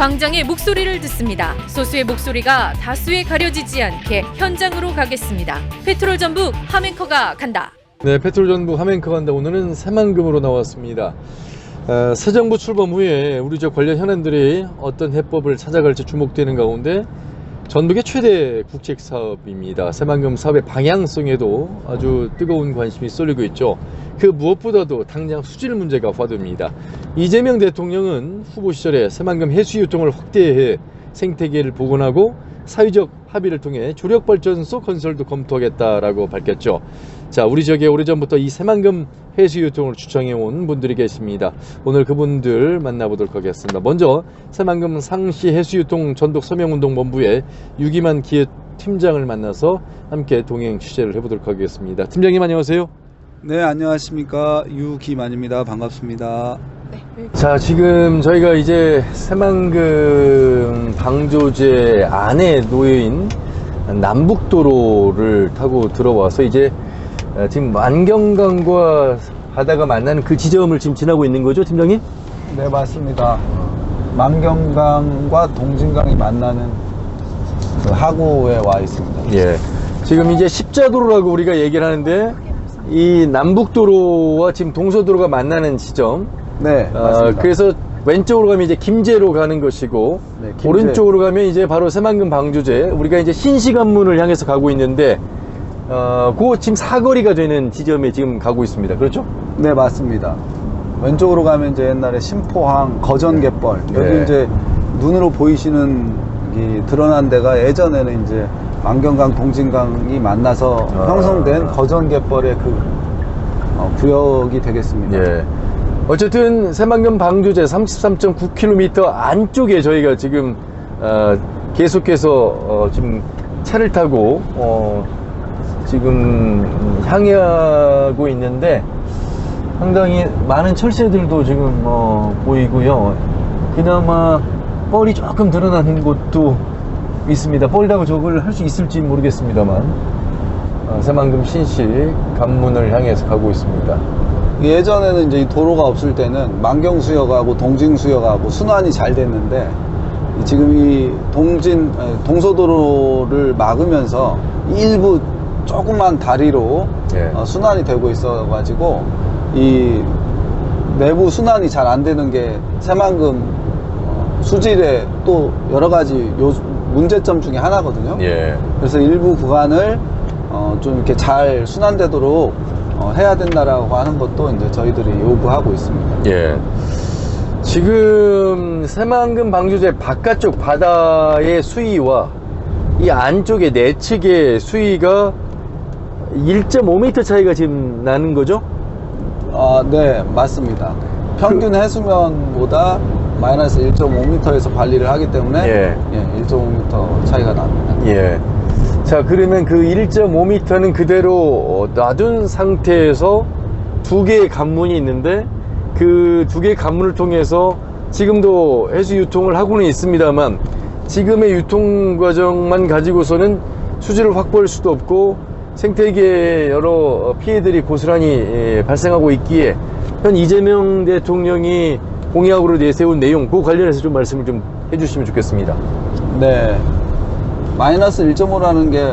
광장의 목소리를 듣습니다. 소수의 목소리가 다수에 가려지지 않게 현장으로 가겠습니다. 페트롤 전북 함앵커가 간다. 네, 페트롤 전북 함앵커 간다. 오늘은 새만금으로 나왔습니다. 새 정부 출범 후에 우리 관련 현안들이 어떤 해법을 찾아갈지 주목되는 가운데 전북의 최대 국책 사업입니다. 새만금 사업의 방향성에도 아주 뜨거운 관심이 쏠리고 있죠. 그 무엇보다도 당장 수질 문제가 화두입니다. 이재명 대통령은 후보 시절에 새만금 해수유통을 확대해 생태계를 복원하고 사회적 합의를 통해 주력발전소 건설도 검토하겠다라고 밝혔죠. 자, 우리 지역에 오래전부터 이 새만금 해수유통을 주창해온 분들이 계십니다. 오늘 그분들 만나보도록 하겠습니다. 먼저 새만금 상시 해수유통 전북 서명운동본부의 유기만 기획팀장을 만나서 함께 동행 취재를 해보도록 하겠습니다. 팀장님 안녕하세요. 네, 안녕하십니까. 유기만입니다. 반갑습니다. 자, 지금 저희가 이제 새만금 방조제 안에 놓여있는 남북도로를 타고 들어와서 이제 지금 만경강과 바다가 만나는 그 지점을 지금 지나고 있는 거죠, 팀장님? 네, 맞습니다. 만경강과 동진강이 만나는 그 하구에 와 있습니다. 예. 지금 이제 십자도로라고 우리가 얘기를 하는데 이 남북도로와 지금 동서도로가 만나는 지점. 네, 맞습니다. 그래서 왼쪽으로 가면 이제 김제로 가는 것이고, 네, 김제. 오른쪽으로 가면 이제 바로 새만금 방조제, 우리가 이제 신시관문을 향해서 가고 있는데, 그 지금 사거리가 되는 지점에 지금 가고 있습니다. 그렇죠? 네, 맞습니다. 왼쪽으로 가면 이제 옛날에 신포항, 거전갯벌, 여기 네. 이제 눈으로 보이시는 이 드러난 데가 예전에는 이제 만경강, 동진강이 만나서 형성된 거전갯벌의 그 구역이 되겠습니다. 예. 어쨌든 새만금 방조제 33.9km 안쪽에 저희가 지금 계속해서 지금 차를 타고 지금 향하고 있는데 상당히 많은 철새들도 지금 보이고요. 그나마 뻘이 조금 드러나는 곳도 있습니다. 뻘다고 저걸 할 수 있을지 모르겠습니다만 새만금 신시 관문을 향해서 가고 있습니다. 예전에는 이제 이 도로가 없을 때는 만경수역하고 동진수역하고 순환이 잘 됐는데 지금 이 동서도로를 막으면서 일부 조그만 다리로 예. 순환이 되고 있어 가지고 이 내부 순환이 잘 안 되는 게 새만금 수질의 또 여러 가지 문제점 중에 하나거든요. 예. 그래서 일부 구간을 좀 이렇게 잘 순환되도록 해야 된다라고 하는 것도 이제 저희들이 요구하고 있습니다. 예. 지금 새만금 방조제 바깥쪽 바다의 수위와 이 안쪽의 내측의 수위가 1.5m 차이가 지금 나는 거죠? 네, 맞습니다. 평균 해수면보다 마이너스 1.5m에서 관리를 하기 때문에 예. 1.5m 차이가 납니다. 예. 자, 그러면 그 1.5m는 그대로 놔둔 상태에서 두 개의 관문이 있는데 그 두 개의 관문을 통해서 지금도 해수 유통을 하고는 있습니다만 지금의 유통 과정만 가지고서는 수질을 확보할 수도 없고 생태계에 여러 피해들이 고스란히 발생하고 있기에 현 이재명 대통령이 공약으로 내세운 내용, 그 관련해서 좀 말씀을 좀 해주시면 좋겠습니다. 네. 마이너스 1.5라는 게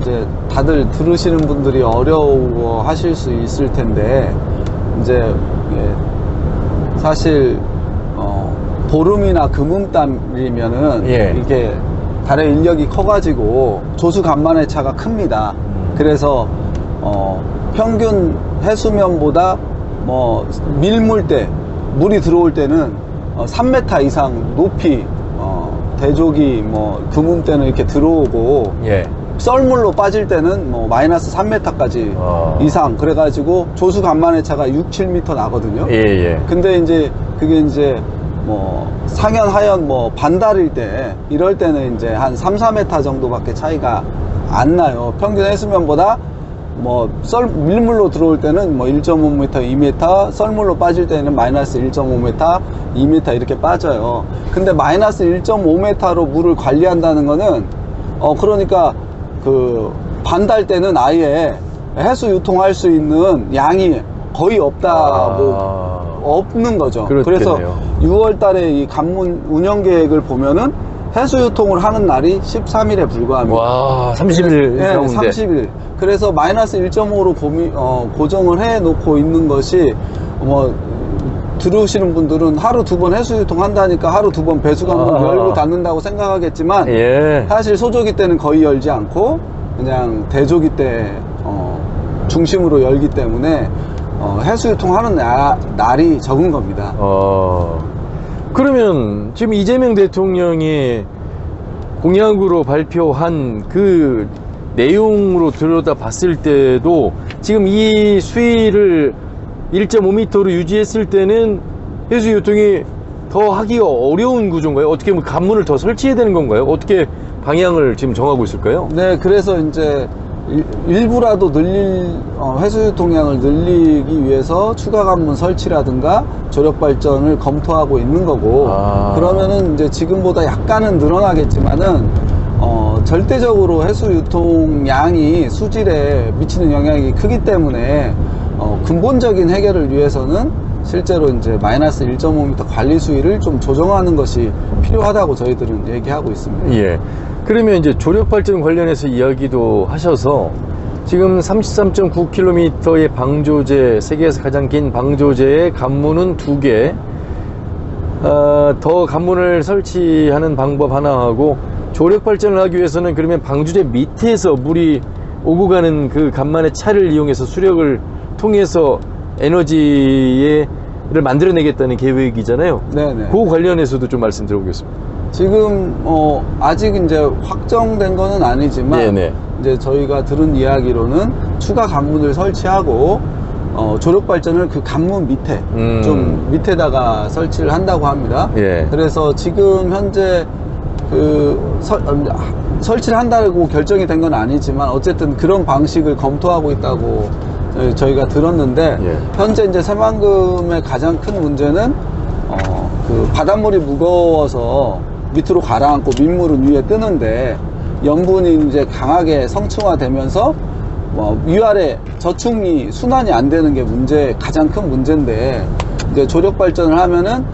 이제 다들 들으시는 분들이 어려워 하실 수 있을 텐데 이제 사실 보름이나 금음달이면은 예. 이게 달의 인력이 커가지고 조수 간만의 차가 큽니다. 그래서 평균 해수면보다 밀물 때 물이 들어올 때는 3m 이상 높이 대족이 금음 때는 이렇게 들어오고 예. 썰물로 빠질 때는 마이너스 3m까지 이상 그래가지고 조수 간만의 차가 6, 7m 나거든요. 예, 예. 근데 이제 그게 이제 상현, 하현, 반달일 때 이럴 때는 이제 한 3, 4m 정도밖에 차이가 안 나요. 평균 해수면보다 밀물로 들어올 때는 1.5m, 2m, 썰물로 빠질 때는 마이너스 1.5m, 2m 이렇게 빠져요. 근데 마이너스 1.5m로 물을 관리한다는 거는 그러니까 그 반달 때는 아예 해수 유통할 수 있는 양이 거의 없다고 없는 거죠. 그렇겠네요. 그래서 6월 달에 이 관문 운영 계획을 보면은 해수 유통을 하는 날이 13일에 불과합니다. 와, 30일 네, 가운데. 30일. 그래서 마이너스 1.5로 고정을 해 놓고 있는 것이 뭐 들으시는 분들은 하루 두 번 해수 유통한다니까 하루 두 번 배수 관문 열고 닫는다고 생각하겠지만 예. 사실 소조기 때는 거의 열지 않고 그냥 대조기 때 중심으로 열기 때문에 해수 유통하는 날이 적은 겁니다. 그러면 지금 이재명 대통령이 공약으로 발표한 그 내용으로 들여다 봤을 때도 지금 이 수위를 1.5m로 유지했을 때는 해수 유통이 더 하기가 어려운 구조인가요? 어떻게 뭐 관문을 더 설치해야 되는 건가요? 어떻게 방향을 지금 정하고 있을까요? 네, 그래서 이제 일부라도 해수 유통량을 늘리기 위해서 추가 관문 설치라든가 조력 발전을 검토하고 있는 거고, 그러면은 이제 지금보다 약간은 늘어나겠지만은 절대적으로 해수 유통량이 수질에 미치는 영향이 크기 때문에 근본적인 해결을 위해서는 실제로 이제 마이너스 1.5m 관리 수위를 좀 조정하는 것이 필요하다고 저희들은 얘기하고 있습니다. 예. 그러면 이제 조력 발전 관련해서 이야기도 하셔서 지금 33.9km의 방조제, 세계에서 가장 긴 방조제의 관문은 2개, 더 관문을 설치하는 방법 하나 하고, 조력 발전을 하기 위해서는 그러면 방조제 밑에서 물이 오고 가는 그 간만의 차를 이용해서 수력을 통해서 에너지를 만들어내겠다는 계획이잖아요. 네네. 그 관련해서도 좀 말씀 드려보겠습니다. 지금 아직 이제 확정된 거는 아니지만 네네. 이제 저희가 들은 이야기로는 추가 관문을 설치하고 조력 발전을 그 관문 밑에 좀 밑에다가 설치를 한다고 합니다. 예. 그래서 지금 현재 설치를 한다고 결정이 된 건 아니지만 어쨌든 그런 방식을 검토하고 있다고 저희가 들었는데, 예. 현재 이제 새만금의 가장 큰 문제는 그 바닷물이 무거워서 밑으로 가라앉고 민물은 위에 뜨는데 염분이 이제 강하게 성층화되면서 위아래 저층이 순환이 안 되는 게 가장 큰 문제인데, 이제 조력 발전을 하면은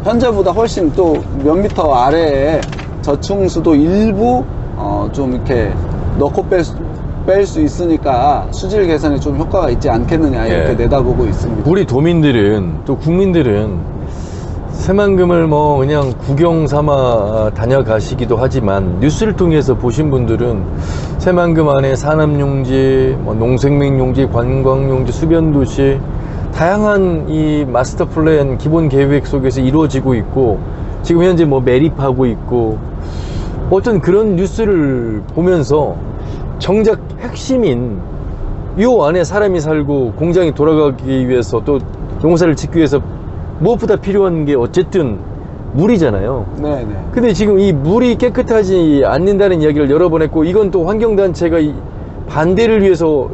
현재보다 훨씬 또 몇 미터 아래에 저층수도 일부 좀 이렇게 넣고 뺄 수 있으니까 수질 개선에 좀 효과가 있지 않겠느냐 이렇게 예. 내다보고 있습니다. 우리 도민들은, 또 국민들은 새만금을 뭐 그냥 구경 삼아 다녀가시기도 하지만 뉴스를 통해서 보신 분들은 새만금 안에 산업용지, 농생명용지, 관광용지, 수변도시 다양한 이 마스터 플랜 기본 계획 속에서 이루어지고 있고, 지금 현재 뭐 매립하고 있고, 어떤 그런 뉴스를 보면서 정작 핵심인 요 안에 사람이 살고 공장이 돌아가기 위해서 또 농사를 짓기 위해서 무엇보다 필요한 게 어쨌든 물이잖아요. 네네. 근데 지금 이 물이 깨끗하지 않는다는 이야기를 여러 번 했고, 이건 또 환경단체가 반대를 위해서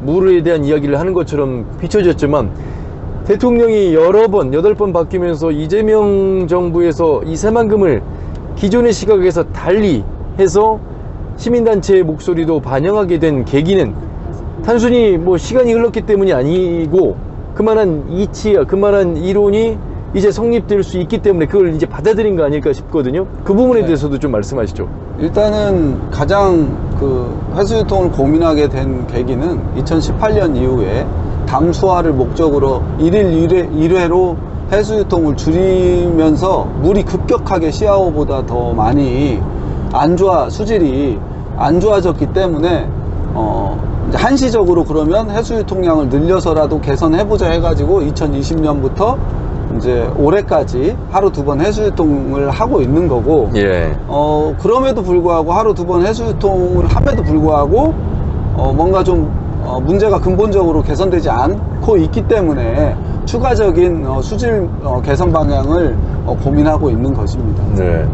물에 대한 이야기를 하는 것처럼 비춰졌지만, 대통령이 여러 번, 8번 바뀌면서 이재명 정부에서 이 새만금을 기존의 시각에서 달리 해서 시민단체의 목소리도 반영하게 된 계기는 단순히 뭐 시간이 흘렀기 때문이 아니고, 그만한 이치야, 그만한 이론이 이제 성립될 수 있기 때문에 그걸 이제 받아들인 거 아닐까 싶거든요. 그 부분에 네. 대해서도 좀 말씀하시죠. 일단은 가장 그 해수유통을 고민하게 된 계기는 2018년 이후에 담수화를 목적으로 1일 1회로 해수유통을 줄이면서 물이 급격하게 시아오보다 더 많이 수질이 안 좋아졌기 때문에 이제 한시적으로 그러면 해수유통량을 늘려서라도 개선해보자 해가지고 2020년부터 이제 올해까지 하루 2번 해수유통을 하고 있는 거고, 예. 그럼에도 불구하고 하루 2번 해수유통을 함에도 불구하고 뭔가 좀 문제가 근본적으로 개선되지 않고 있기 때문에 추가적인 수질 개선 방향을 고민하고 있는 것입니다. 네.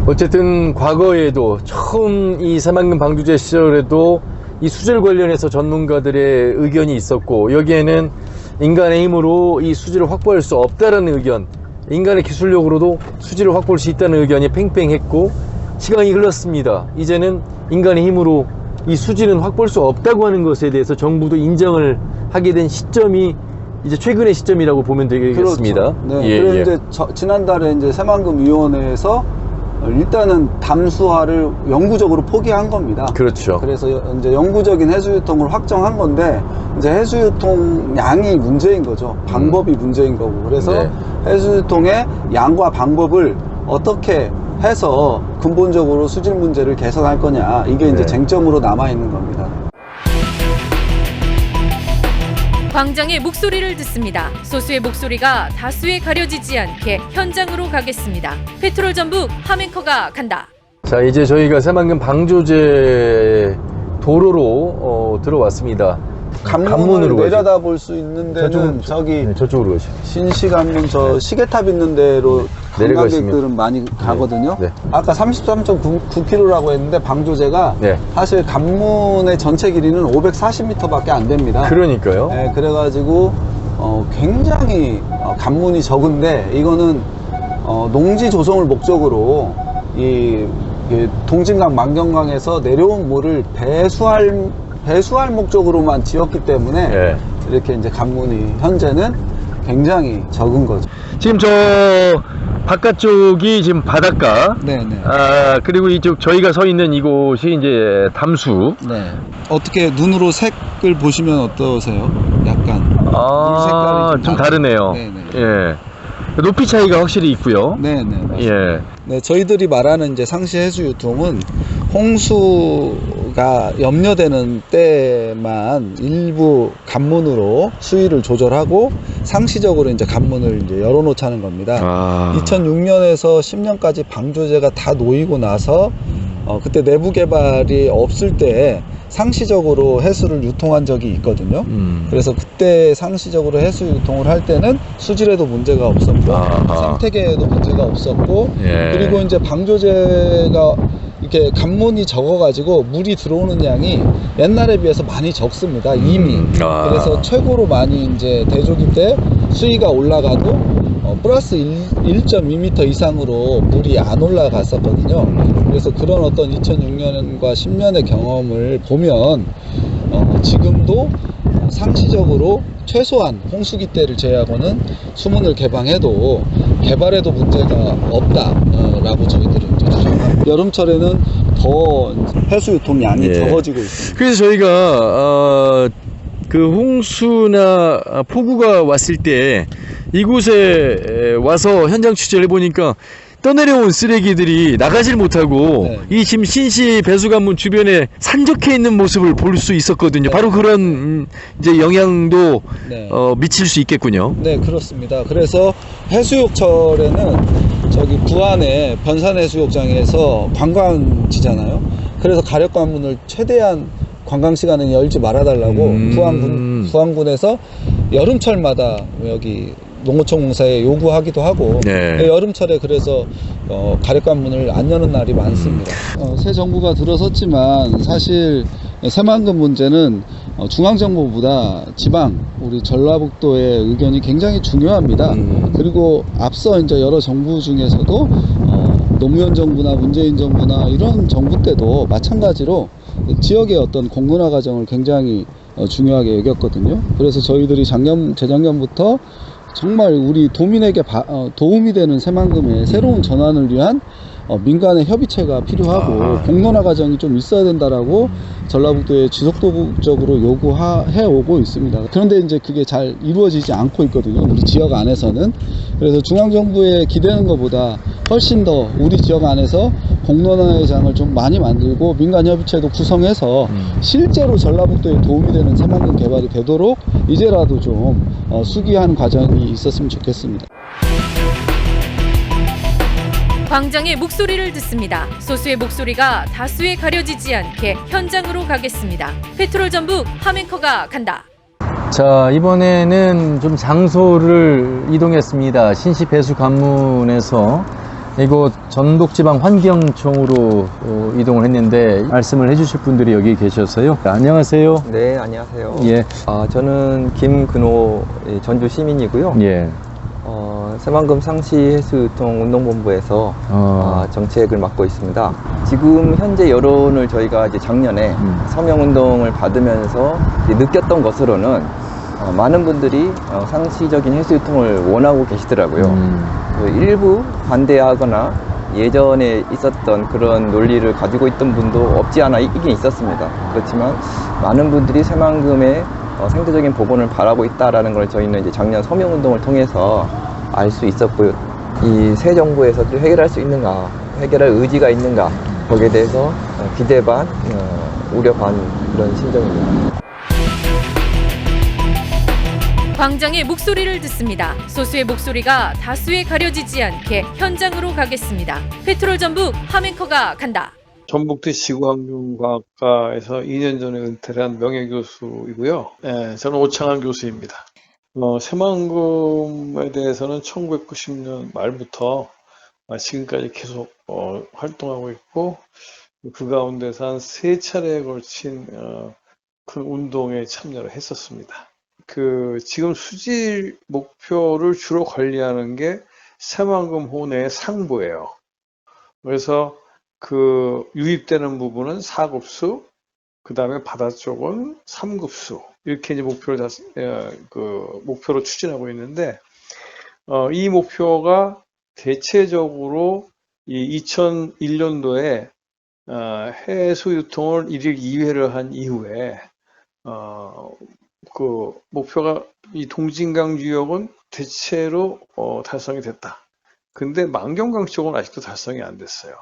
어쨌든 과거에도 처음 이 새만금 방조제 시절에도 이 수질 관련해서 전문가들의 의견이 있었고, 여기에는 인간의 힘으로 이 수질을 확보할 수 없다라는 의견, 인간의 기술력으로도 수질을 확보할 수 있다는 의견이 팽팽했고, 시간이 흘렀습니다. 이제는 인간의 힘으로 이 수질은 확보할 수 없다고 하는 것에 대해서 정부도 인정을 하게 된 시점이 이제 최근의 시점이라고 보면 되겠습니다. 그렇죠. 네. 예, 그래서 예. 이제 지난달에 이제 새만금위원회에서 일단은 담수화를 영구적으로 포기한 겁니다. 그렇죠. 그래서 이제 영구적인 해수유통을 확정한 건데, 이제 해수유통 양이 문제인 거죠. 방법이 문제인 거고. 그래서 네. 해수유통의 양과 방법을 어떻게 해서 근본적으로 수질 문제를 개선할 거냐, 이게 이제 네. 쟁점으로 남아 있는 겁니다. 광장의 목소리를 듣습니다. 소수의 목소리가 다수에 가려지지 않게 현장으로 가겠습니다. 페트롤 전북 함앵커가 간다. 자, 이제 저희가 새만금 방조제 도로로 들어왔습니다. 관문을 내려다 볼 수 있는 데는 저기 네, 저쪽으로 가시죠. 신시관문 저 시계탑 있는 데로 관광객들은 많이 가거든요. 네. 아까 33.9km라고 했는데 방조제가 네. 사실 관문의 전체 길이는 540m밖에 안 됩니다. 그러니까요. 네, 그래가지고 굉장히 관문이 적은데, 이거는 농지 조성을 목적으로 이 동진강 만경강에서 내려온 물을 배수할 목적으로만 지었기 때문에 예. 이렇게 이제 관문이 현재는 굉장히 적은 거죠. 지금 저 바깥쪽이 지금 바닷가. 네네. 아, 그리고 이쪽 저희가 서 있는 이곳이 이제 담수. 네. 어떻게 눈으로 색을 보시면 어떠세요? 약간 물 색깔이 좀 다르네요. 네네. 예. 높이 차이가 확실히 있고요. 네네. 맞습니다. 예. 네, 저희들이 말하는 이제 상시 해수 유통은 홍수가 염려되는 때만 일부 관문으로 수위를 조절하고 상시적으로 이제 관문을 이제 열어놓자는 겁니다. 아. 2006년에서 10년까지 방조제가 다 놓이고 나서 그때 내부 개발이 없을 때 상시적으로 해수를 유통한 적이 있거든요. 그래서 그때 상시적으로 해수 유통을 할 때는 수질에도 문제가 없었고, 아하. 생태계에도 문제가 없었고, 예. 그리고 이제 방조제가 이렇게 관문이 적어가지고 물이 들어오는 양이 옛날에 비해서 많이 적습니다. 이미. 아. 그래서 최고로 많이 이제 대조기 때 수위가 올라가도 플러스 1.2m 이상으로 물이 안 올라갔었거든요. 그래서 그런 어떤 2006년과 10년의 경험을 보면 지금도 상시적으로 최소한 홍수기 때를 제외하고는 수문을 개방해도 개발에도 문제가 없다라고 저희들은 주장합니다. 여름철에는 더 해수 유통량이 예. 적어지고 있습니다. 그래서 저희가 그 홍수나 폭우가 왔을 때 이곳에 와서 현장 취재를 해보니까 떠내려온 쓰레기들이 나가질 못하고 네. 이 지금 신시 배수관문 주변에 산적해 있는 모습을 볼 수 있었거든요. 네. 바로 그런 이제 영향도 네. 미칠 수 있겠군요. 네, 그렇습니다. 그래서 해수욕철에는 저기 부안의 변산해수욕장에서 관광지잖아요. 그래서 가력관문을 최대한 관광 시간에 열지 말아달라고 부안군에서 여름철마다 여기 농어촌 공사에 요구하기도 하고, 네. 여름철에 그래서 가력관문을 안 여는 날이 많습니다. 새 정부가 들어섰지만 사실 새만금 문제는 중앙정부보다 지방 우리 전라북도의 의견이 굉장히 중요합니다. 그리고 앞서 이제 여러 정부 중에서도 노무현 정부나 문재인 정부나 이런 정부 때도 마찬가지로 지역의 어떤 공론화 과정을 굉장히 중요하게 여겼거든요. 그래서 저희들이 재작년부터 정말 우리 도민에게 도움이 되는 새만금의 새로운 전환을 위한 민간의 협의체가 필요하고 공론화 과정이 좀 있어야 된다라고 전라북도에 지속적으로 요구해 오고 있습니다. 그런데 이제 그게 잘 이루어지지 않고 있거든요. 우리 지역 안에서는. 그래서 중앙정부에 기대는 것보다 훨씬 더 우리 지역 안에서 공론화의 장을 좀 많이 만들고 민간협의체도 구성해서 실제로 전라북도에 도움이 되는 새만금 개발이 되도록 이제라도 좀 수기하는 과정이 있었으면 좋겠습니다. 광장의 목소리를 듣습니다. 소수의 목소리가 다수에 가려지지 않게 현장으로 가겠습니다. 페트롤 전북 함앵커가 간다. 자, 이번에는 좀 장소를 이동했습니다. 신시 배수 관문에서 이곳 전북지방환경청으로 이동을 했는데 말씀을 해주실 분들이 여기 계셔서요. 안녕하세요. 네, 안녕하세요. 예. 저는 김근호 전주 시민이고요. 예. 새만금 상시해수유통운동본부에서 정책을 맡고 있습니다. 지금 현재 여론을 저희가 이제 작년에 서명운동을 받으면서 느꼈던 것으로는 많은 분들이 상시적인 해수 유통을 원하고 계시더라고요. 그 일부 반대하거나 예전에 있었던 그런 논리를 가지고 있던 분도 없지 않아 있긴 있었습니다. 그렇지만 많은 분들이 새만금의 생태적인 복원을 바라고 있다라는 걸 저희는 이제 작년 서명운동을 통해서 알 수 있었고요. 이 새 정부에서 또 해결할 수 있는가, 해결할 의지가 있는가, 거기에 대해서 기대 반, 우려 반 그런 심정입니다. 광장의 목소리를 듣습니다. 소수의 목소리가 다수에 가려지지 않게 현장으로 가겠습니다. 페트롤 전북 함앵커가 간다. 전북대 지구환경과학과에서 2년 전에 은퇴를 한 명예교수이고요. 저는 오창한 교수입니다. 새만금에 대해서는 1990년 말부터 지금까지 계속 활동하고 있고, 그 가운데서 한 3차례에 걸친 큰 운동에 참여를 했었습니다. 지금 수질 목표를 주로 관리하는 게 새만금 호내의 상부예요. 그래서 유입되는 부분은 4급수, 그 다음에 바다 쪽은 3급수, 이렇게 이제 목표로 추진하고 있는데, 이 목표가 대체적으로 이 2001년도에 해수 유통을 1일 2회를 한 이후에 목표가 이 동진강 유역은 대체로 달성이 됐다. 근데 만경강 쪽은 아직도 달성이 안 됐어요.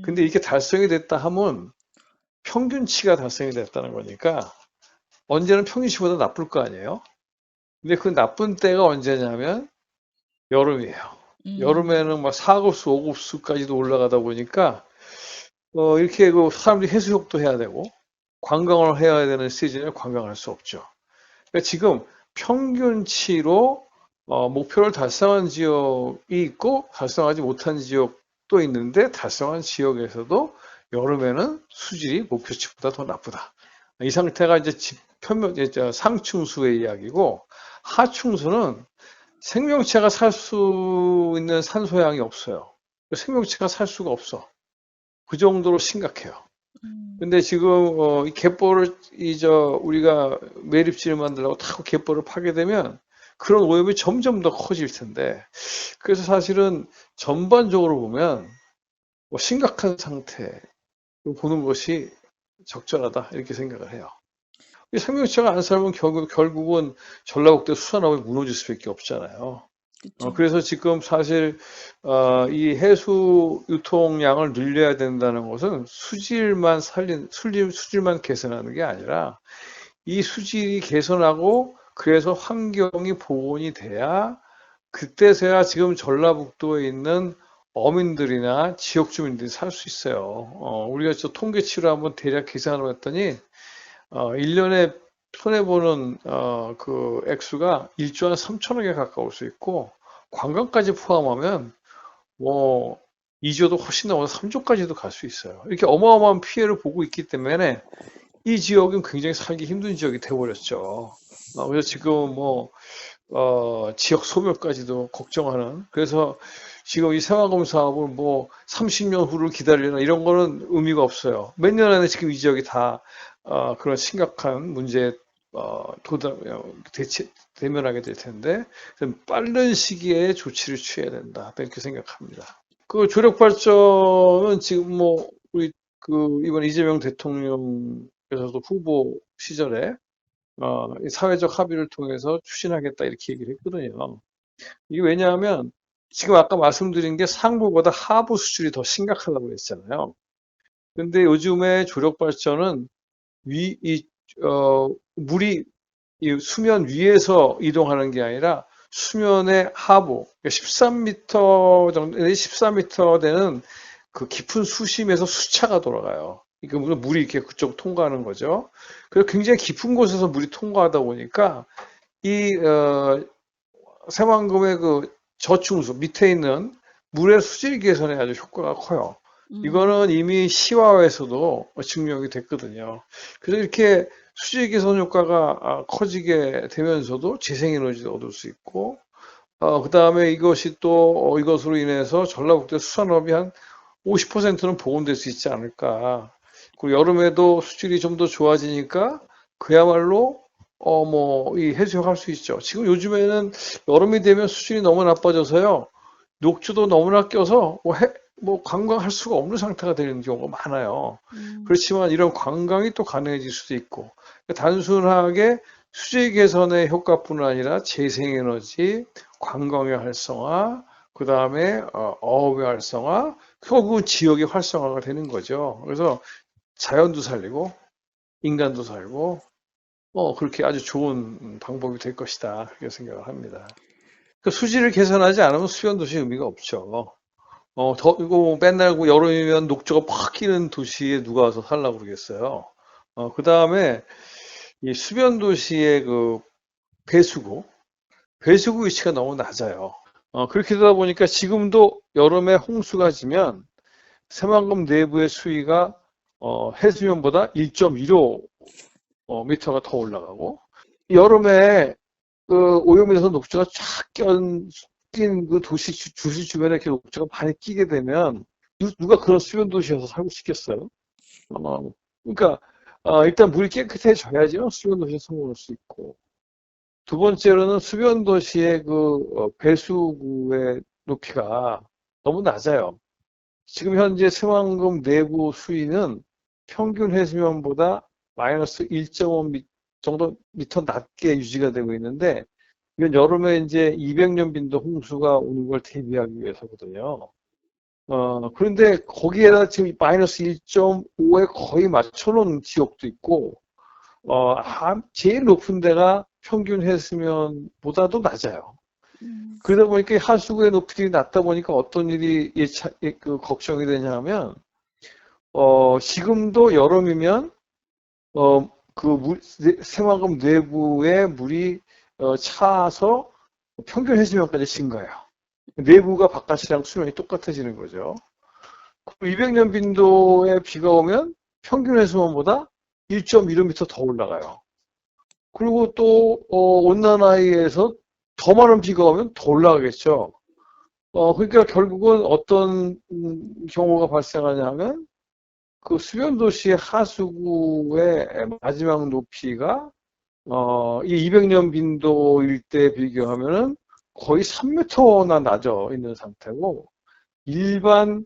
근데 이렇게 달성이 됐다 하면 평균치가 달성이 됐다는 거니까 언제는 평균치보다 나쁠 거 아니에요? 근데 그 나쁜 때가 언제냐면 여름이에요. 여름에는 막 4급수, 5급수까지도 올라가다 보니까 이렇게 사람들이 해수욕도 해야 되고 관광을 해야 되는 시즌에 관광할 수 없죠. 그러니까 지금 평균치로 목표를 달성한 지역이 있고 달성하지 못한 지역도 있는데, 달성한 지역에서도 여름에는 수질이 목표치보다 더 나쁘다. 이 상태가 이제 상충수의 이야기고, 하충수는 생명체가 살 수 있는 산소양이 없어요. 생명체가 살 수가 없어. 그 정도로 심각해요. 근데 지금 이 갯벌을 우리가 매립지를 만들려고 타고 갯벌을 파게 되면 그런 오염이 점점 더 커질 텐데, 그래서 사실은 전반적으로 보면 심각한 상태로 보는 것이 적절하다, 이렇게 생각을 해요. 이 생명체가 안 살면 결국은 전라북도 수산업이 무너질 수밖에 없잖아요. 그래서 지금 사실 이 해수 유통량을 늘려야 된다는 것은 수질만 개선하는 게 아니라 이 수질이 개선하고, 그래서 환경이 복원이 돼야 그때서야 지금 전라북도에 있는 어민들이나 지역 주민들이 살 수 있어요. 우리가 통계치로 한번 대략 계산을 했더니 1년에 손해보는 액수가 1조 한 3천억에 가까울 수 있고, 관광까지 포함하면 2조도 훨씬 넘어서 3조까지도 갈 수 있어요. 이렇게 어마어마한 피해를 보고 있기 때문에 이 지역은 굉장히 살기 힘든 지역이 되어버렸죠. 그래서 지금 지역 소멸까지도 걱정하는, 그래서 지금 이 새만금 사업을 30년 후를 기다리나 이런 거는 의미가 없어요. 몇 년 안에 지금 이 지역이 다 그런 심각한 문제에 대면하게 될 텐데, 빠른 시기에 조치를 취해야 된다, 이렇게 생각합니다. 조력발전은 지금 우리 이번 이재명 대통령께서도 후보 시절에 사회적 합의를 통해서 추진하겠다, 이렇게 얘기를 했거든요. 이게 왜냐하면 지금 아까 말씀드린 게 상부보다 하부 수질이 더 심각하다고 했잖아요. 근데 요즘에 조력발전은 물이 이 수면 위에서 이동하는 게 아니라 수면의 하부, 13m 정도, 14m 되는 그 깊은 수심에서 수차가 돌아가요. 이게 무슨 물이 이렇게 그쪽 통과하는 거죠. 그래서 굉장히 깊은 곳에서 물이 통과하다 보니까 이 새만금의 저충수 밑에 있는 물의 수질 개선에 아주 효과가 커요. 이거는 이미 시화에서도 증명이 됐거든요. 그래서 이렇게 수질 개선 효과가 커지게 되면서도 재생에너지도 얻을 수 있고, 그 다음에 이것으로 인해서 전라북도 수산업이 한 50%는 복원될 수 있지 않을까. 그리고 여름에도 수질이 좀 더 좋아지니까 그야말로 이 해수욕할 수 있죠. 지금 요즘에는 여름이 되면 수질이 너무 나빠져서요. 녹조도 너무나 껴서 관광할 수가 없는 상태가 되는 경우가 많아요. 그렇지만 이런 관광이 또 가능해질 수도 있고, 단순하게 수질 개선의 효과뿐 아니라 재생에너지, 관광의 활성화, 그 다음에 어업의 활성화, 결국은 지역의 활성화가 되는 거죠. 그래서 자연도 살리고 인간도 살고 그렇게 아주 좋은 방법이 될 것이다, 그렇게 생각을 합니다. 그 수질을 개선하지 않으면 수변도시 의미가 없죠. 이거 맨날 여름이면 녹조가 팍 끼는 도시에 누가 와서 살라고 그러겠어요. 그 다음에 이 수변도시의 그 배수구 위치가 너무 낮아요. 그렇게 되다 보니까 지금도 여름에 홍수가 지면 새만금 내부의 수위가 해수면보다 1.15 미터가 더 올라가고, 여름에 그 오염에서 녹조가 쫙 낀 그 도시 주변에 이렇게 녹조가 많이 끼게 되면 누가 그런 수변 도시에서 살고 싶겠어요? 그러니까 일단 물이 깨끗해져야지만 수변 도시에 성공할 수 있고, 두 번째로는 수변 도시의 그 배수구의 높이가 너무 낮아요. 지금 현재 새만금 내부 수위는 평균 해수면보다 마이너스 1.5 정도 미터 낮게 유지가 되고 있는데, 이건 여름에 이제 200년 빈도 홍수가 오는 걸 대비하기 위해서거든요. 그런데 거기에다 지금 마이너스 1.5에 거의 맞춰놓은 지역도 있고, 제일 높은 데가 평균 해수면보다도 낮아요. 그러다 보니까 하수구의 높이들이 낮다 보니까 어떤 일이 걱정이 되냐면, 지금도 여름이면 새만금 내부에 물이 차서 평균 해수면까지 증가해요. 내부가 바깥이랑 수면이 똑같아지는 거죠. 200년 빈도에 비가 오면 평균 해수면보다 1.1m 더 올라가요. 그리고 또 온난화에서 더 많은 비가 오면 더 올라가겠죠. 그러니까 결국은 어떤 경우가 발생하냐면, 그 수변 도시의 하수구의 마지막 높이가 이 200년 빈도일 때 비교하면은 거의 3m나 낮아 있는 상태고, 일반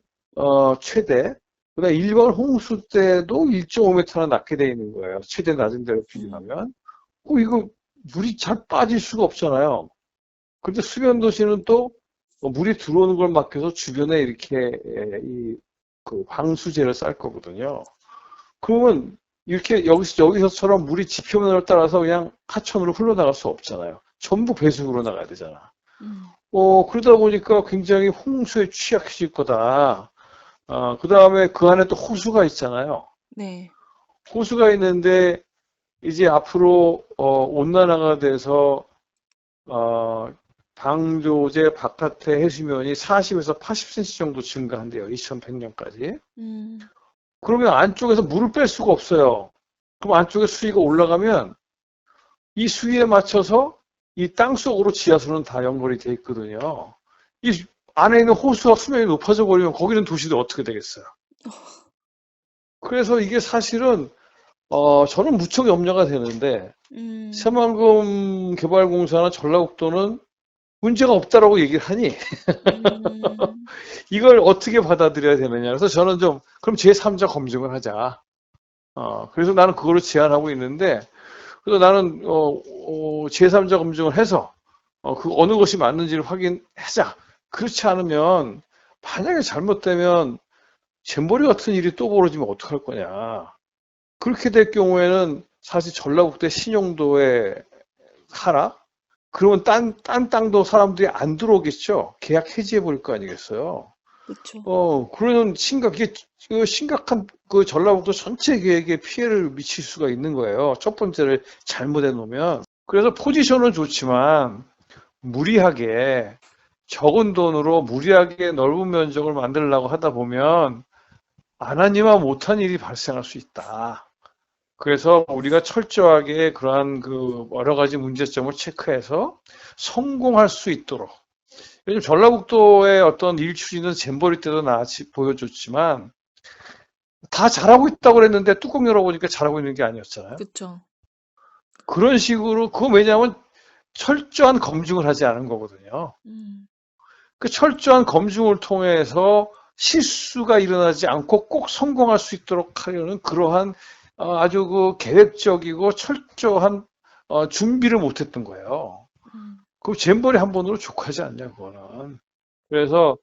최대, 그다음 일반 홍수 때도 1.5m나 낮게 돼 있는 거예요. 최대 낮은 데로 비교하면. 이거 물이 잘 빠질 수가 없잖아요. 근데 수변 도시는 또 물이 들어오는 걸 막혀서 주변에 이렇게 그 방수제를 쌀 거거든요. 그러면 이렇게 여기서처럼 물이 지표면을 따라서 그냥 하천으로 흘러나갈 수 없잖아요. 전부 배수구로 나가야 되잖아. 그러다 보니까 굉장히 홍수에 취약해질 거다. 그 다음에 그 안에 또 호수가 있잖아요. 네. 호수가 있는데 이제 앞으로 온난화가 돼서 방조제 바깥의 해수면이 40에서 80cm 정도 증가한대요. 2100년까지. 그러면 안쪽에서 물을 뺄 수가 없어요. 그럼 안쪽에 수위가 올라가면 이 수위에 맞춰서 이 땅속으로 지하수는 다 연결이 돼 있거든요. 이 안에 있는 호수와 수면이 높아져 버리면 거기는 도시도 어떻게 되겠어요? 그래서 이게 사실은 저는 무척 염려가 되는데, 새만금 개발공사나 전라북도는 문제가 없다라고 얘기를 하니 이걸 어떻게 받아들여야 되느냐. 그래서 저는 그럼 제3자 검증을 하자. 그래서 나는 그거를 제안하고 있는데, 그래서 나는 제3자 검증을 해서 그 어느 것이 맞는지를 확인하자. 그렇지 않으면 만약에 잘못되면 잼버리 같은 일이 또 벌어지면 어떡할 거냐. 그렇게 될 경우에는 사실 전라북도의 신용도의 하락, 그러면 딴 땅도 사람들이 안 들어오겠죠. 계약 해지해 버릴 거 아니겠어요. 그렇죠. 그러면 심각한 그 전라북도 전체 계획에 피해를 미칠 수가 있는 거예요. 첫 번째를 잘못해 놓으면. 그래서 포지션은 좋지만 무리하게 적은 돈으로 무리하게 넓은 면적을 만들려고 하다 보면 안 하니만 못한 일이 발생할 수 있다. 그래서 우리가 철저하게 그러한 그 여러 가지 문제점을 체크해서 성공할 수 있도록. 요즘 전라북도의 어떤 일 추진은 잼버리 때도 보여줬지만 다 잘하고 있다고 그랬는데 뚜껑 열어보니까 잘하고 있는 게 아니었잖아요. 그렇죠. 그런 식으로, 그거 왜냐하면 철저한 검증을 하지 않은 거거든요. 그 철저한 검증을 통해서 실수가 일어나지 않고 꼭 성공할 수 있도록 하려는 그러한 아주 그 계획적이고 철저한 준비를 못했던 거예요. 그 잼버리 한 번으로 족하지 않냐, 그거는. 그래서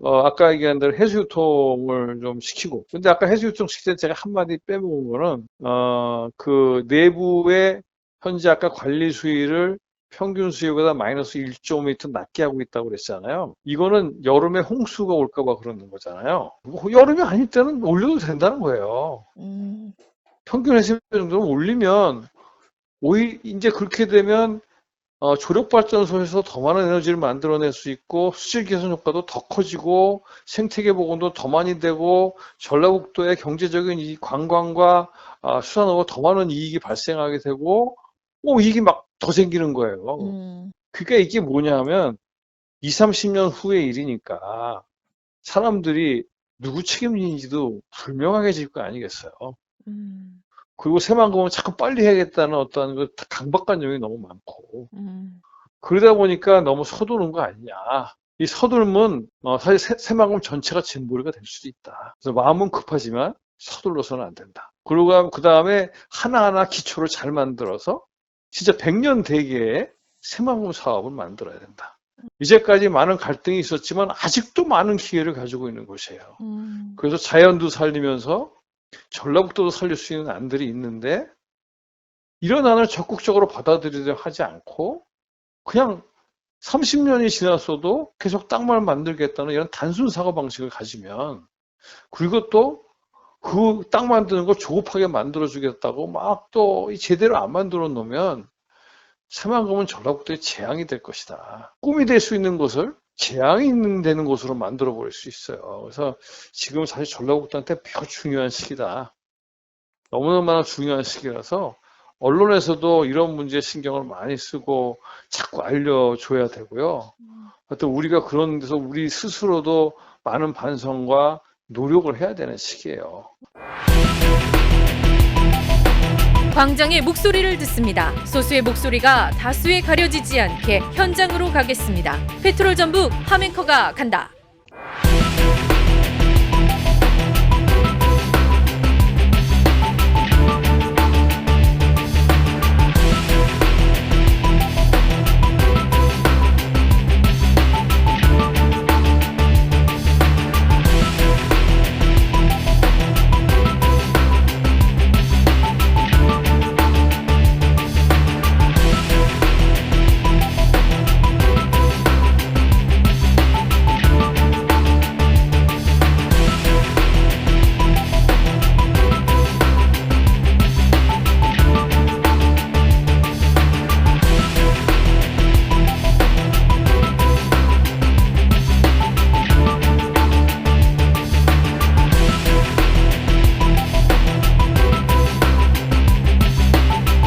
아까 얘기한 대로 해수유통을 좀 시키고, 근데 아까 해수유통 시킬 때 제가 한마디 빼먹은 거는 그 내부의 현재 아까 관리 수위를 평균 수위보다 마이너스 1.5m 낮게 하고 있다고 그랬잖아요. 이거는 여름에 홍수가 올까 봐 그러는 거잖아요. 여름이 아닐 때는 올려도 된다는 거예요. 평균 해수면 정도는 올리면 오히려 이제 그렇게 되면 조력발전소에서 더 많은 에너지를 만들어낼 수 있고 수질 개선 효과도 더 커지고 생태계 복원도 더 많이 되고 전라북도의 경제적인 이 관광과 수산업과 더 많은 이익이 발생하게 되고 이익이 막 더 생기는 거예요. 그러니까 이게 뭐냐면 20, 30년 후의 일이니까 사람들이 누구 책임인지도 불명확해질 거 아니겠어요. 그리고 새만금은 자꾸 빨리 해야겠다는 어떤 그 강박관념이 너무 많고 그러다 보니까 너무 서두르는 거 아니냐. 이 서둘면 사실 새만금 전체가 잼버리가 될 수도 있다. 그래서 마음은 급하지만 서둘러서는 안 된다. 그리고 그 다음에 하나하나 기초를 잘 만들어서 진짜 100년 대계의 새만금 사업을 만들어야 된다. 이제까지 많은 갈등이 있었지만 아직도 많은 기회를 가지고 있는 곳이에요. 그래서 자연도 살리면서 전라북도도 살릴 수 있는 안들이 있는데 이런 안을 적극적으로 받아들이려 하지 않고 그냥 30년이 지났어도 계속 땅만 만들겠다는 이런 단순 사고 방식을 가지면 그리고 또 그 땅 만드는 걸 조급하게 만들어주겠다고 막 또 제대로 안 만들어 놓으면 새만금은 전라북도의 재앙이 될 것이다. 꿈이 될 수 있는 것을 재앙이 되는 곳으로 만들어 버릴 수 있어요. 그래서 지금 사실 전라북도한테 매우 중요한 시기다. 너무너무 중요한 시기라서 언론에서도 이런 문제에 신경을 많이 쓰고 자꾸 알려줘야 되고요. 하여튼 우리가 그런 데서 우리 스스로도 많은 반성과 노력을 해야 되는 시기예요. 광장의 목소리를 듣습니다. 소수의 목소리가 다수에 가려지지 않게 현장으로 가겠습니다. 페트롤 전북 함앵커가 간다.